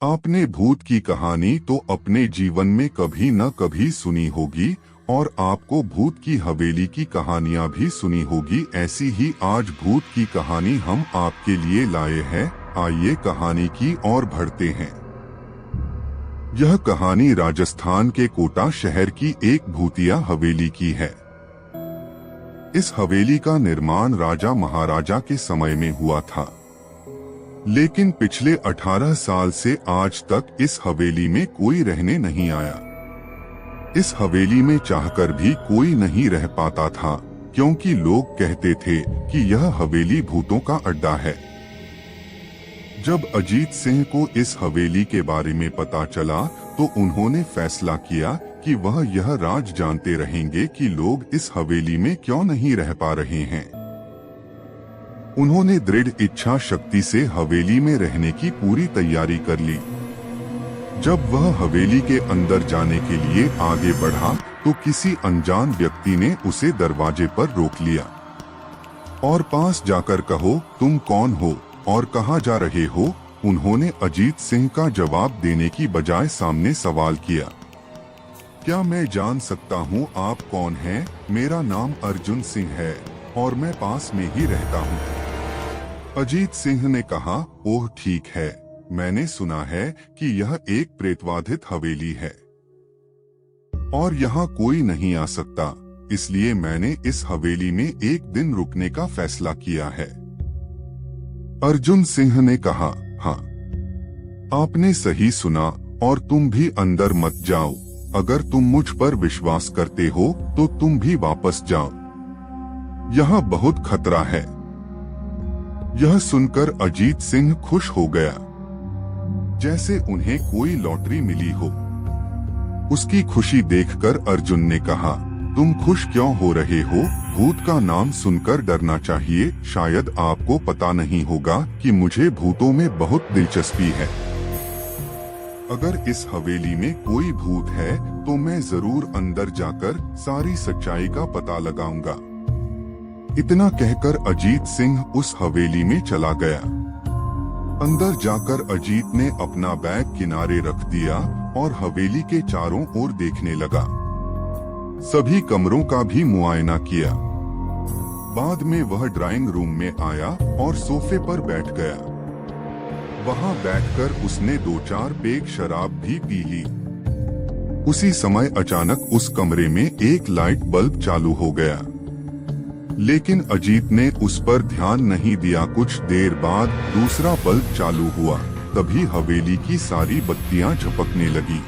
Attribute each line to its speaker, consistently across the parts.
Speaker 1: आपने भूत की कहानी तो अपने जीवन में कभी न कभी सुनी होगी और आपको भूत की हवेली की कहानियां भी सुनी होगी। ऐसी ही आज भूत की कहानी हम आपके लिए लाए हैं। आइए कहानी की ओर बढ़ते हैं। यह कहानी राजस्थान के कोटा शहर की एक भूतिया हवेली की है। इस हवेली का निर्माण राजा महाराजा के समय में हुआ था, लेकिन पिछले 18 साल से आज तक इस हवेली में कोई रहने नहीं आया। इस हवेली में चाहकर भी कोई नहीं रह पाता था, क्योंकि लोग कहते थे कि यह हवेली भूतों का अड्डा है। जब अजीत सिंह को इस हवेली के बारे में पता चला तो उन्होंने फैसला किया कि वह यह राज जानते रहेंगे कि लोग इस हवेली में क्यों नहीं रह पा रहे हैं। उन्होंने दृढ़ इच्छा शक्ति से हवेली में रहने की पूरी तैयारी कर ली। जब वह हवेली के अंदर जाने के लिए आगे बढ़ा तो किसी अनजान व्यक्ति ने उसे दरवाजे पर रोक लिया और पास जाकर कहो, तुम कौन हो और कहां जा रहे हो? उन्होंने अजीत सिंह का जवाब देने की बजाय सामने सवाल किया, क्या मैं जान सकता हूं आप कौन हैं? मेरा नाम अर्जुन सिंह है और मैं पास में ही रहता हूं। अजीत सिंह ने कहा, ओह ठीक है, मैंने सुना है कि यह एक प्रेतवाधित हवेली है और यहाँ कोई नहीं आ सकता, इसलिए मैंने इस हवेली में एक दिन रुकने का फैसला किया है। अर्जुन सिंह ने कहा, हाँ, आपने सही सुना और तुम भी अंदर मत जाओ। अगर तुम मुझ पर विश्वास करते हो तो तुम भी वापस जाओ, यहाँ बहुत खतरा है। यह सुनकर अजीत सिंह खुश हो गया, जैसे उन्हें कोई लॉटरी मिली हो। उसकी खुशी देखकर अर्जुन ने कहा, तुम खुश क्यों हो रहे हो? भूत का नाम सुनकर डरना चाहिए। शायद आपको पता नहीं होगा कि मुझे भूतों में बहुत दिलचस्पी है। अगर इस हवेली में कोई भूत है तो मैं जरूर अंदर जाकर सारी सच्चाई का पता लगाऊंगा। इतना कहकर अजीत सिंह उस हवेली में चला गया। अंदर जाकर अजीत ने अपना बैग किनारे रख दिया और हवेली के चारों ओर देखने लगा। सभी कमरों का भी मुआयना किया। बाद में वह ड्राइंग रूम में आया और सोफे पर बैठ गया। वहां बैठकर उसने 2-4 पेग शराब भी पी ली। उसी समय अचानक उस कमरे में एक लाइट बल्ब चालू हो गया, लेकिन अजीत ने उस पर ध्यान नहीं दिया। कुछ देर बाद दूसरा बल्ब चालू हुआ, तभी हवेली की सारी बत्तियां झपकने लगी।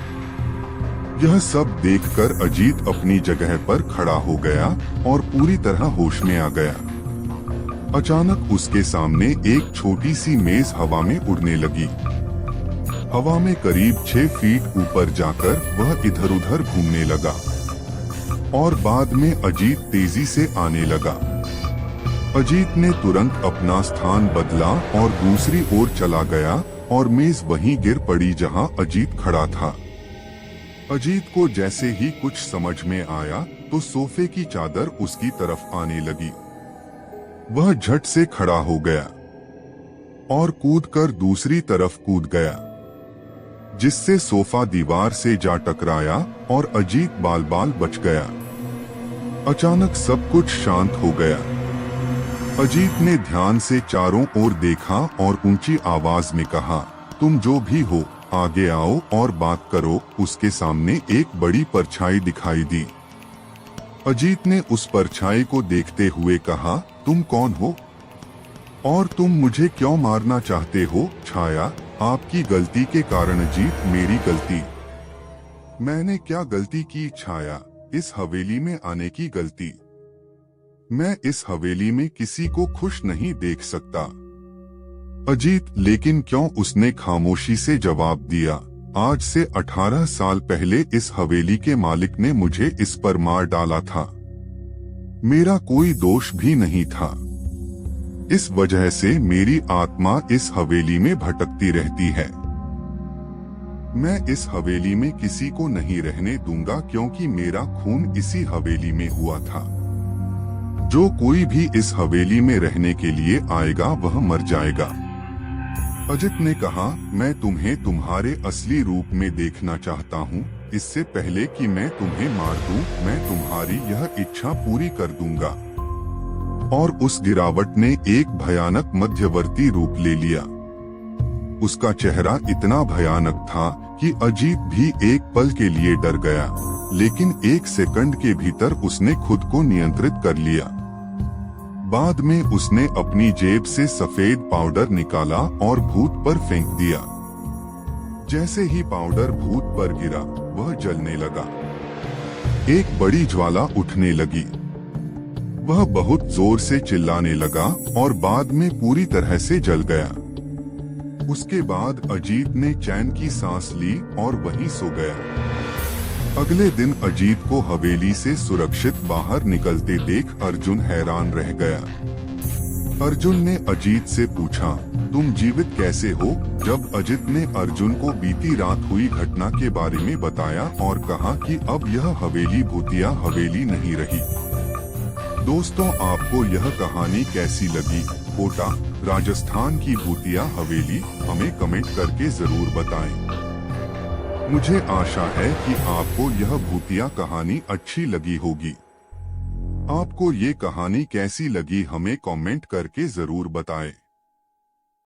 Speaker 1: यह सब देखकर अजीत अपनी जगह पर खड़ा हो गया और पूरी तरह होश में आ गया। अचानक उसके सामने एक छोटी सी मेज हवा में उड़ने लगी। हवा में करीब 6 फीट ऊपर जाकर वह इधर उधर घूमने लगा और बाद में अजीत तेजी से आने लगा। अजीत ने तुरंत अपना स्थान बदला और दूसरी ओर चला गया और मेज वहीं गिर पड़ी जहां अजीत खड़ा था। अजीत को जैसे ही कुछ समझ में आया तो सोफे की चादर उसकी तरफ आने लगी। वह झट से खड़ा हो गया और कूदकर दूसरी तरफ कूद गया, जिससे सोफा दीवार से जा टकराया और अजीत बाल बाल बच गया। अचानक सब कुछ शांत हो गया। अजीत ने ध्यान से चारों ओर देखा और ऊंची आवाज में कहा, तुम जो भी हो आगे आओ और बात करो। उसके सामने एक बड़ी परछाई दिखाई दी। अजीत ने उस परछाई को देखते हुए कहा, तुम कौन हो और तुम मुझे क्यों मारना चाहते हो? छाया, आपकी गलती के कारण। अजीत, मेरी गलती? मैंने क्या गलती की? छाया, इस हवेली में आने की गलती। मैं इस हवेली में किसी को खुश नहीं देख सकता। अजीत, लेकिन क्यों? उसने खामोशी से जवाब दिया, आज से 18 साल पहले इस हवेली के मालिक ने मुझे इस पर मार डाला था। मेरा कोई दोष भी नहीं था। इस वजह से मेरी आत्मा इस हवेली में भटकती रहती है। मैं इस हवेली में किसी को नहीं रहने दूंगा, क्योंकि मेरा खून इसी हवेली में हुआ था। जो कोई भी इस हवेली में रहने के लिए आएगा वह मर जाएगा। अजित ने कहा, मैं तुम्हें तुम्हारे असली रूप में देखना चाहता हूँ। इससे पहले कि मैं तुम्हें मार दूं, मैं तुम्हारी यह इच्छा पूरी कर दूंगा। और उस गिरावट ने एक भयानक मध्यवर्ती रूप ले लिया। उसका चेहरा इतना भयानक था कि अजीत भी एक पल के लिए डर गया, लेकिन 1 सेकंड के भीतर उसने खुद को नियंत्रित कर लिया। बाद में उसने अपनी जेब से सफेद पाउडर निकाला और भूत पर फेंक दिया। जैसे ही पाउडर भूत पर गिरा, वह जलने लगा। एक बड़ी ज्वाला उठने लगी। वह बहुत जोर से चिल्लाने लगा और बाद में पूरी तरह से जल गया। उसके बाद अजीत ने चैन की सांस ली और वहीं सो गया। अगले दिन अजीत को हवेली से सुरक्षित बाहर निकलते देख अर्जुन हैरान रह गया। अर्जुन ने अजीत से पूछा, तुम जीवित कैसे हो? जब अजीत ने अर्जुन को बीती रात हुई घटना के बारे में बताया और कहा कि अब यह हवेली भूतिया हवेली नहीं रही। दोस्तों, आपको यह कहानी कैसी लगी? कोटा, राजस्थान की भूतिया हवेली हमें कमेंट करके जरूर बताएं। मुझे आशा है कि आपको यह भूतिया कहानी अच्छी लगी होगी। आपको ये कहानी कैसी लगी हमें कमेंट करके जरूर बताएं।